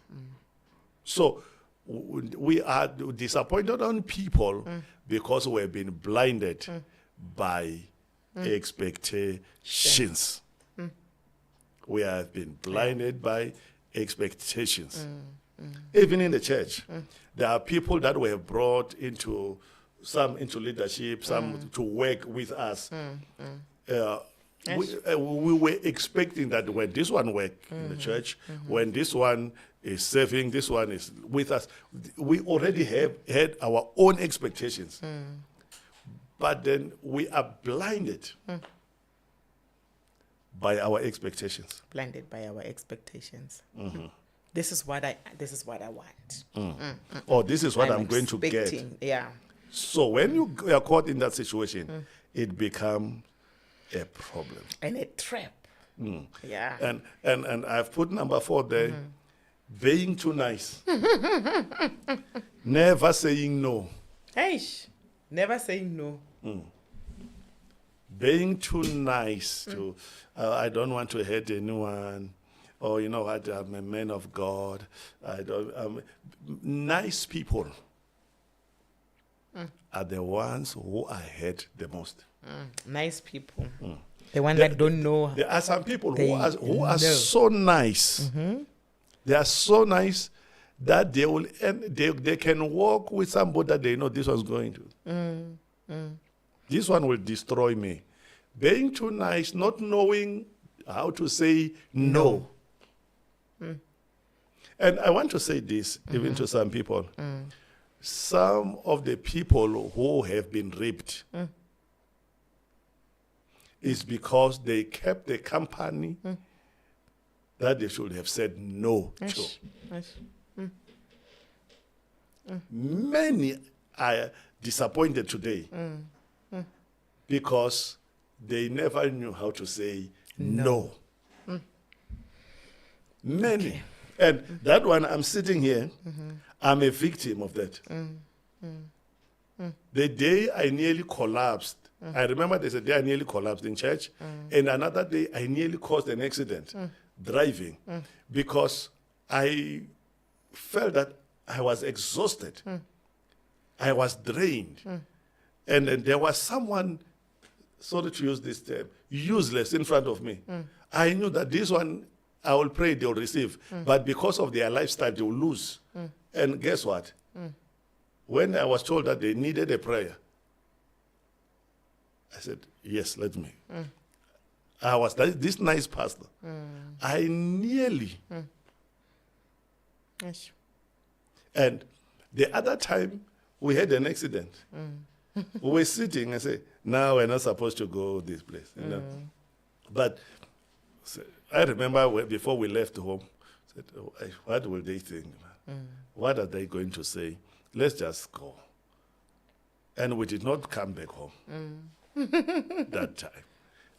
So we are disappointed on people because we've been blinded by expectations. We have been blinded by expectations. Even in the church, there are people that were brought into some into leadership, some to work with us. We were expecting that when this one work in the church, when this one is serving, this one is with us, we already have had our own expectations. But then we are blinded by our expectations. Blinded by our expectations. This is what I want. Or this is what I'm going to get. Expecting, yeah. So when you are caught in that situation, it becomes a problem. And a trap. Yeah. And I've put number 4 there, being too nice. Never saying no. Eish. Never saying no. Being too nice to, I don't want to hurt anyone. Or you know what, I'm a man of God. Nice people are the ones who I hate the most. Nice people. The one that don't know. There are some people They who are know. so nice. They are so nice that they will they can walk with somebody that they know this one's going to. This one will destroy me. Being too nice, not knowing how to say no. And I want to say this even to some people. Some of the people who have been raped is because they kept the company that they should have said no to. Many are disappointed today because they never knew how to say no. Many. Okay. And that one, I'm sitting here, I'm a victim of that. The day I nearly collapsed, I remember there's a day I nearly collapsed in church, and another day I nearly caused an accident driving because I felt that I was exhausted. I was drained. And then there was someone, sorry to use this term, useless in front of me. I knew that this one, I will pray they'll receive. But because of their lifestyle, they will lose. And guess what? When I was told that they needed a prayer, I said, yes, let me. I was this nice pastor. I nearly. Yes. And the other time, we had an accident. We were sitting and say, now we're not supposed to go this place. You know? But I remember before we left home, I said, oh, what will they think? What are they going to say? Let's just go. And we did not come back home that time.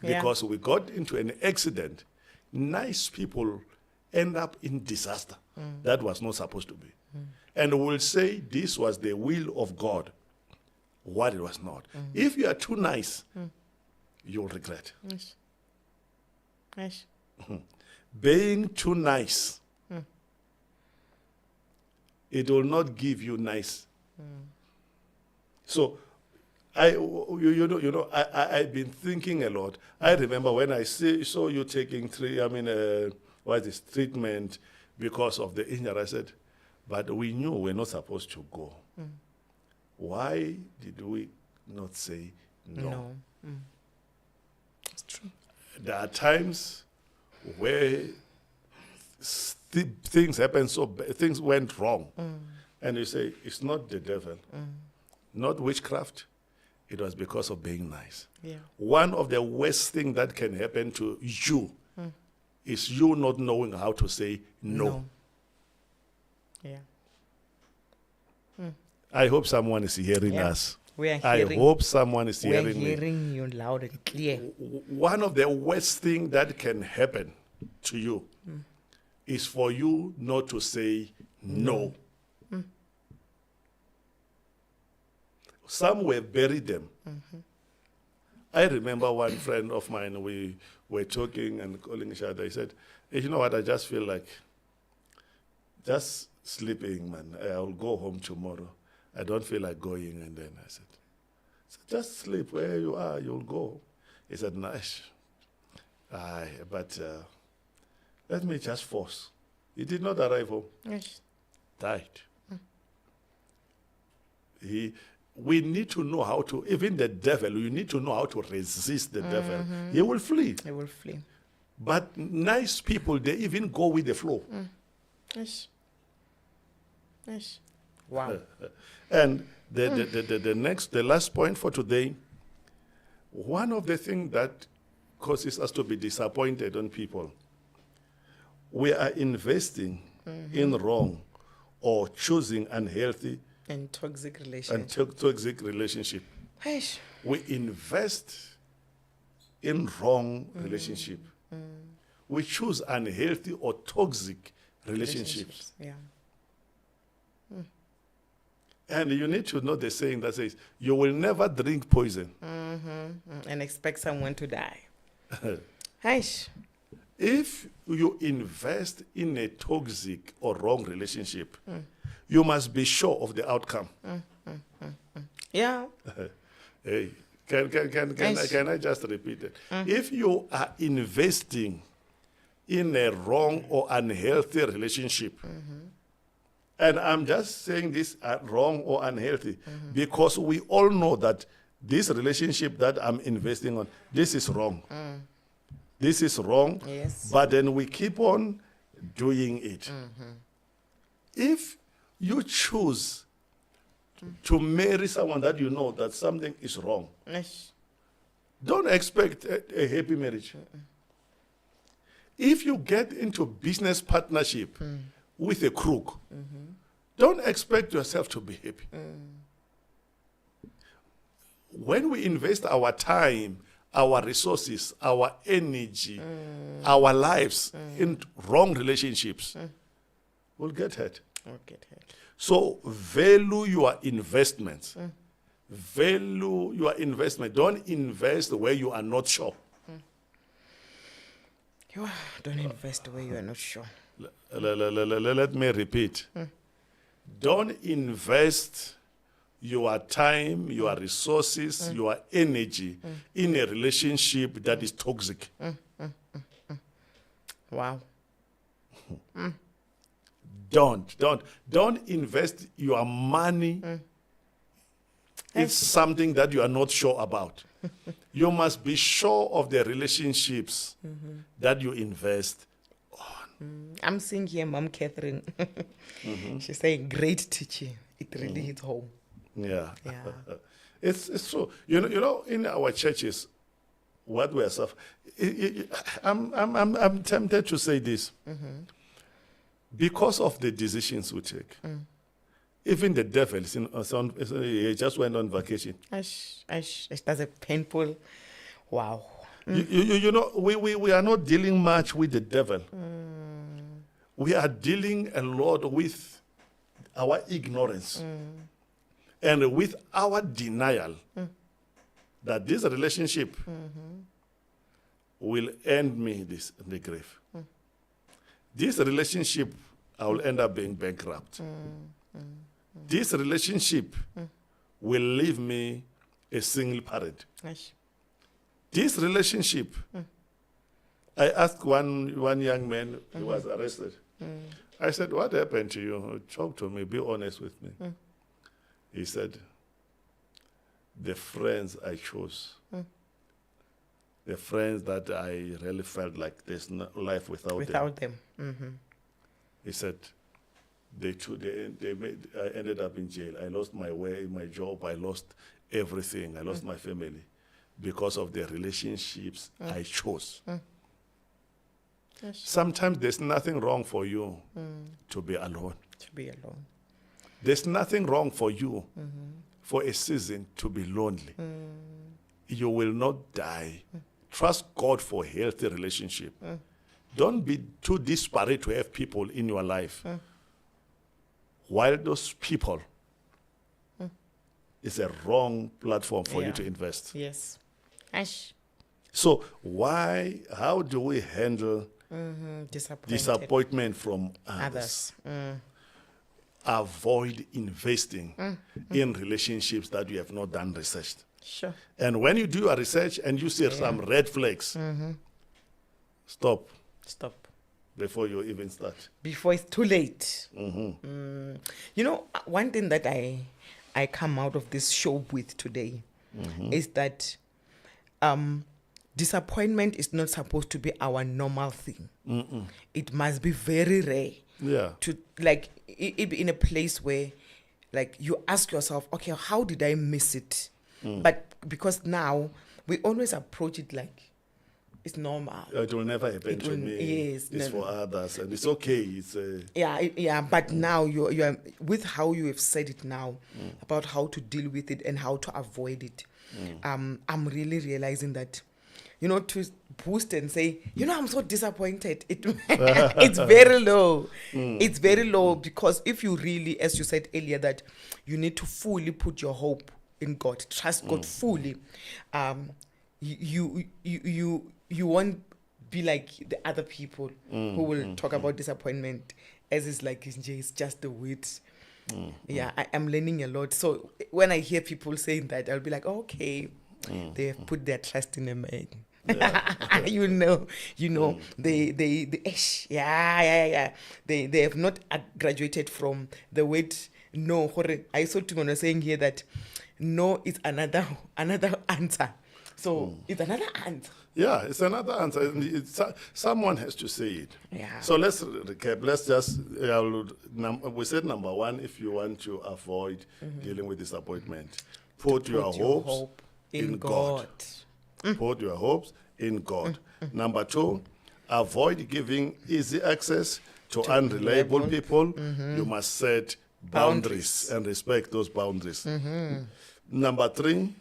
Yeah. Because we got into an accident. Nice people end up in disaster. That was not supposed to be. And we'll say this was the will of God, what it was not. If you are too nice, you'll regret. Yes. Yes. Being too nice, it will not give you nice. So, I've been thinking a lot. I remember when I saw you taking treatment because of the injury. I said, but we knew we're not supposed to go. Why did we not say no? It's true. There are times where things happen things went wrong. And you say, it's not the devil, not witchcraft. It was because of being nice. Yeah. One of the worst things that can happen to you is you not knowing how to say no. Yeah. I hope someone is hearing us. We are I hearing. hope someone is We are hearing me. hearing you loud and clear. One of the worst things that can happen to you is for you not to say no. Some will bury them. I remember one friend of mine, we were talking and calling each other. He said, hey, you know what, I just feel like just sleeping, man. I'll go home tomorrow. I don't feel like going. And then I said, just sleep where you are, you'll go. He said, nice. But let me just force. He did not arrive home. Yes. Died. we need to know how to, even the devil, you need to know how to resist the devil. He will flee. They will flee. But nice people, they even go with the flow. Yes. Yes. Wow. And the last point for today, one of the things that causes us to be disappointed on people, we are investing in wrong or choosing unhealthy And toxic relationship. and toxic relationship. Eish. We invest in wrong relationship. We choose unhealthy or toxic relationships. Yeah. And you need to know the saying that says, you will never drink poison. And expect someone to die. Eish. If you invest in a toxic or wrong relationship, you must be sure of the outcome. Yeah. Hey, can I just repeat it? If you are investing in a wrong or unhealthy relationship, and I'm just saying this wrong or unhealthy because we all know that this relationship that I'm investing on, this is wrong. This is wrong. Yes. But then we keep on doing it. If you choose to marry someone that you know that something is wrong, Eish. don't expect a happy marriage. If you get into business partnership with a crook, don't expect yourself to be happy. When we invest our time, our resources, our energy, our lives in wrong relationships, we'll get hurt. Okay. So value your investments. Value your investment. Don't invest where you are not sure. Don't invest where you are not sure. Let me repeat. Don't invest your time, your resources, your energy in a relationship that is toxic. Wow. Don't invest your money in something that you are not sure about. You must be sure of the relationships that you invest. I'm seeing here Mom Catherine. She's saying great teaching. It really hits home. Yeah. Yeah. It's true. You know, in our churches, what we are suffering. I'm tempted to say this. Because of the decisions we take. Even the devil he just went on vacation. That's a painful. Wow. You know, we are not dealing much with the devil. We are dealing a lot with our ignorance and with our denial that this relationship will end me in the grave. This relationship, I will end up being bankrupt. This relationship will leave me a single parent. This relationship, I asked one young man, he was arrested. I said, what happened to you? Talk to me, be honest with me. He said, the friends I chose, the friends that I really felt like there's no life without them. He said, I ended up in jail. I lost my way, my job, I lost everything. I lost my family because of the relationships I chose. Sometimes there's nothing wrong for you to be alone. There's nothing wrong for you for a season to be lonely. You will not die. Trust God for a healthy relationship. Don't be too disparate to have people in your life. While those people is a wrong platform for you to invest. Yes. So how do we handle disappointment from others? Avoid investing in relationships that you have not done research. Sure. And when you do your research and you see some red flags, stop before you even start. Before it's too late. You know, one thing that I I come out of this show with today is that disappointment is not supposed to be our normal thing. It must be very rare. Yeah. To like it be in a place where like you ask yourself, okay, how did I miss it? But because now we always approach it like it's normal. It will never happen to me. Yes, It's for others, and it's okay. It's yeah. But now you are with how you have said it now about how to deal with it and how to avoid it. I'm really realizing that, to boost and say, I'm so disappointed. It's very low. It's very low because if you really, as you said earlier, that you need to fully put your hope in God, trust God fully. You won't be like the other people who will talk about disappointment as it's just the wit. Yeah, I am learning a lot. So when I hear people saying that, I'll be like, okay, they have put their trust in a man. Yeah. They have not graduated from the word no. I saw Timon saying here that no is another answer. So it's another answer. Yeah, it's another answer. Someone has to say it. Yeah. So let's recap. Let's just, we said number one, if you want to avoid dealing with disappointment, put your hopes in God. Put your hopes in God. Number two, avoid giving easy access to unreliable people. You must set boundaries and respect those boundaries. Number three,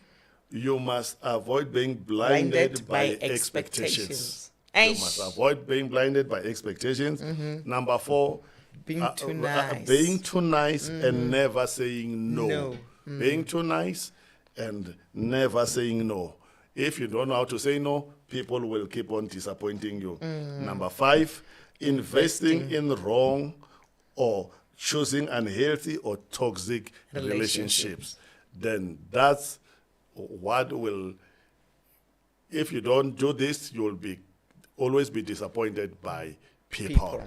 you must avoid being blinded by expectations. You must avoid being blinded by expectations. Number four, being too nice. Being too nice and never saying no. Being too nice and never saying no. If you don't know how to say no, people will keep on disappointing you. Number five, investing in wrong or choosing unhealthy or toxic relationships. Then that's what will, if you don't do this, you will always be disappointed by people.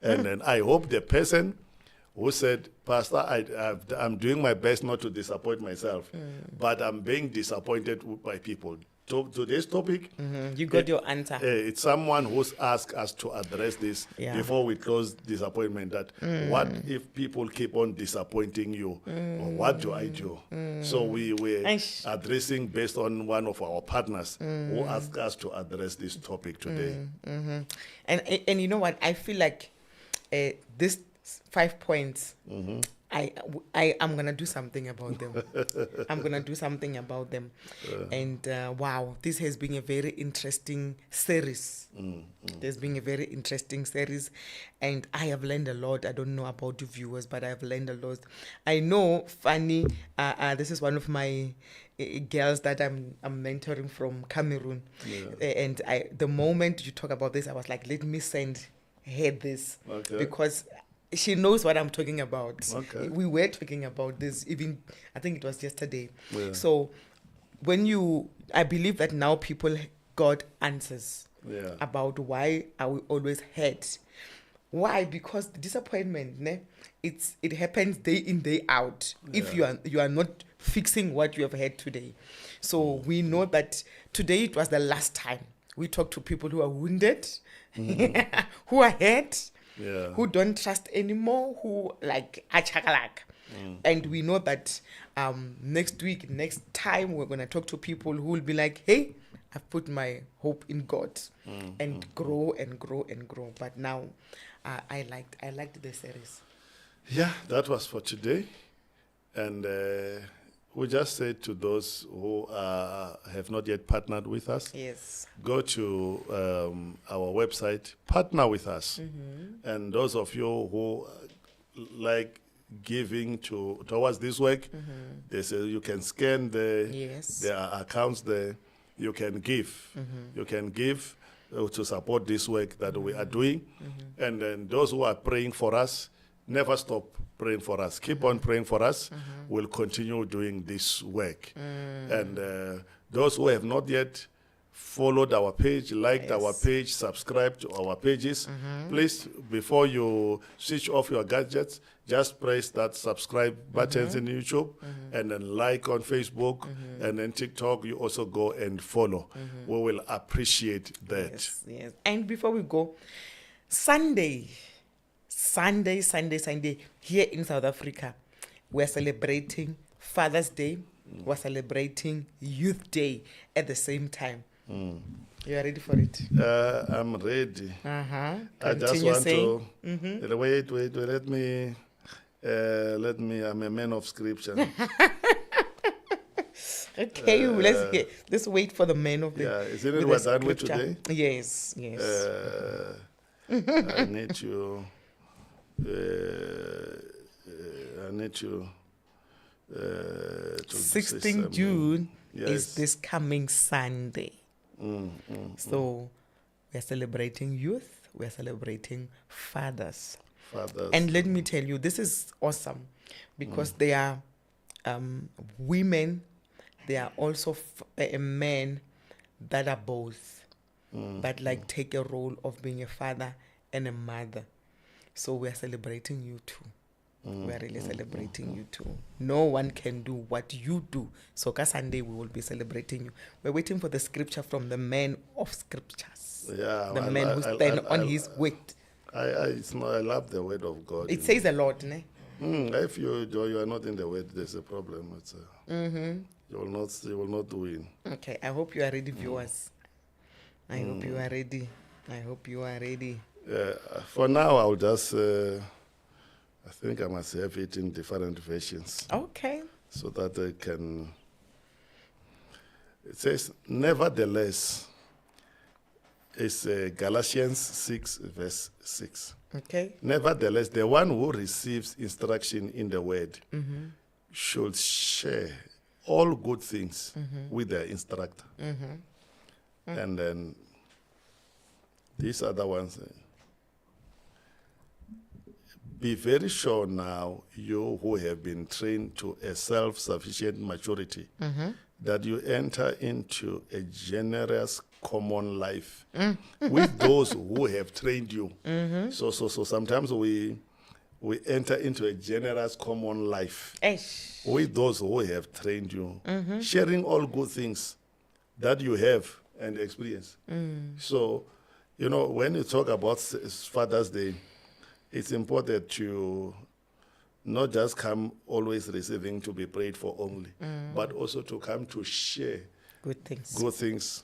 And then I hope the person who said, Pastor, I'm doing my best not to disappoint myself, but I'm being disappointed by people. To today's topic, you got your answer. It's someone who's asked us to address this before we close disappointment. That what if people keep on disappointing you? Or what do I do? So we were addressing based on one of our partners who asked us to address this topic today. And you know what? I feel like this 5 points. I'm gonna do something about them. I'm gonna do something about them. And wow, this has been a very interesting series. There's been a very interesting series, and I have learned a lot. I don't know about the viewers, but I have learned a lot. I know, Fanny, this is one of my girls that I'm mentoring from Cameroon. And the moment you talk about this, I was like, let me send her this, because she knows what I'm talking about. We were talking about this even, I think it was yesterday. So I believe that now people got answers about why are we always hurt. Why? Because the disappointment, it happens day in, day out. If you are not fixing what you have had today. So we know that today it was the last time we talked to people who are wounded, who are hurt, who don't trust anymore, who like achakalak. And we know that next time we're going to talk to people who will be like, hey, I've put my hope in God, and grow and grow and grow. But now I liked the series. Yeah, that was for today. And we just said to those who have not yet partnered with us, go to our website, partner with us. And those of you who like giving towards this work, they say you can scan there are accounts there. You can give. You can give to support this work that we are doing. And then those who are praying for us, never stop praying for us. Keep on praying for us. We'll continue doing this work. And those who have not yet followed our page, liked our Yes. page, subscribed to our pages. Please, before you switch off your gadgets, just press that subscribe buttons in YouTube and then like on Facebook and then TikTok. You also go and follow. We will appreciate that. Yes, yes. And before we go, Sunday, here in South Africa, we're celebrating Father's Day. We're celebrating Youth Day at the same time. You are ready for it? I'm ready. I just Continue want saying. to wait. Let me. I'm a man of scripture. Okay, let's wait for the man of the. Yeah, isn't it the what done with scripture. today? Yes. I need to. I need to. To say 16 something. June Yes. is this coming Sunday. So we're celebrating youth, we're celebrating fathers. Fathers. And let me tell you, this is awesome because they are women, they are also men that are both, that like take a role of being a father and a mother. So we are celebrating you too. We are really celebrating you too. No one can do what you do. So Sunday we will be celebrating you. We're waiting for the scripture from the man of scriptures. Yeah, The man who stands on his word. I love the word of God. It says a lot, ne? If you are not in the word, there's a problem. It's you will not win. Okay, I hope you are ready, viewers. I hope you are ready. I hope you are ready. For now, I'll just. I think I must have it in different versions Okay. so that I can. It says, nevertheless, it's Galatians 6, verse 6. Okay. Nevertheless, the one who receives instruction in the word should share all good things with the instructor. And then these other ones. Be very sure now, you who have been trained to a self-sufficient maturity, that you enter into a generous common life with those who have trained you. So sometimes we enter into a generous common life with those who have trained you, sharing all good things that you have and experience. So, when you talk about Father's Day, it's important to not just come always receiving to be prayed for only, but also to come to share Good things. good things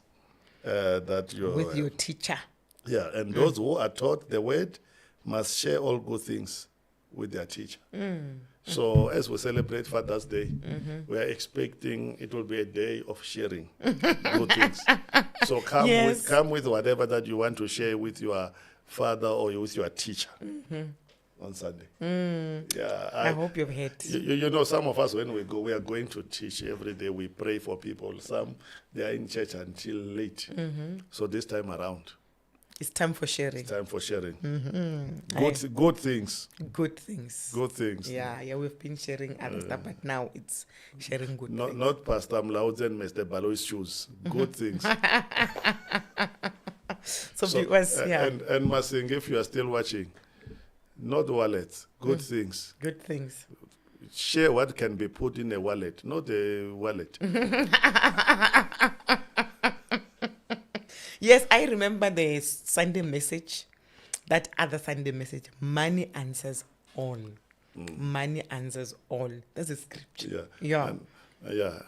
that you With your teacher. Yeah, and those who are taught the word must share all good things with their teacher. So as we celebrate Father's Day, we are expecting it will be a day of sharing good things. So come with whatever that you want to share with your father or with your teacher on Sunday. Yeah, I hope you've heard. Some of us, when we go, we are going to teach every day. We pray for people. Some, they are in church until late. So this time around, It's time for sharing. it's time for sharing. Mm-hmm. Good things. Good things. Good things. Yeah, we've been sharing other stuff, but now it's sharing good things. Not Pastor Mlaud's and Mr. Baloy's shoes. Good things. So viewers, And Masing, if you are still watching, not wallets, good things. Good things. Share what can be put in a wallet, not a wallet. Yes, I remember the Sunday message, that other Sunday message. Money answers all. Money answers all. That's a scripture. Yeah.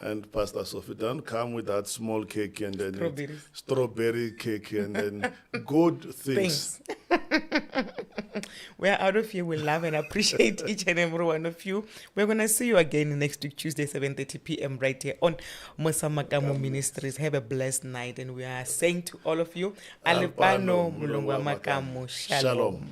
And Pastor Sophie, don't come with that small cake and then Strawberries. strawberry cake and then good things. We're out of here. We love and appreciate each and every one of you. We're going to see you again next week, Tuesday, 7:30 p.m. right here on Musa Makamu Ministries. Have a blessed night. And we are saying to all of you, Alipano Mulungwa Makamu. Shalom.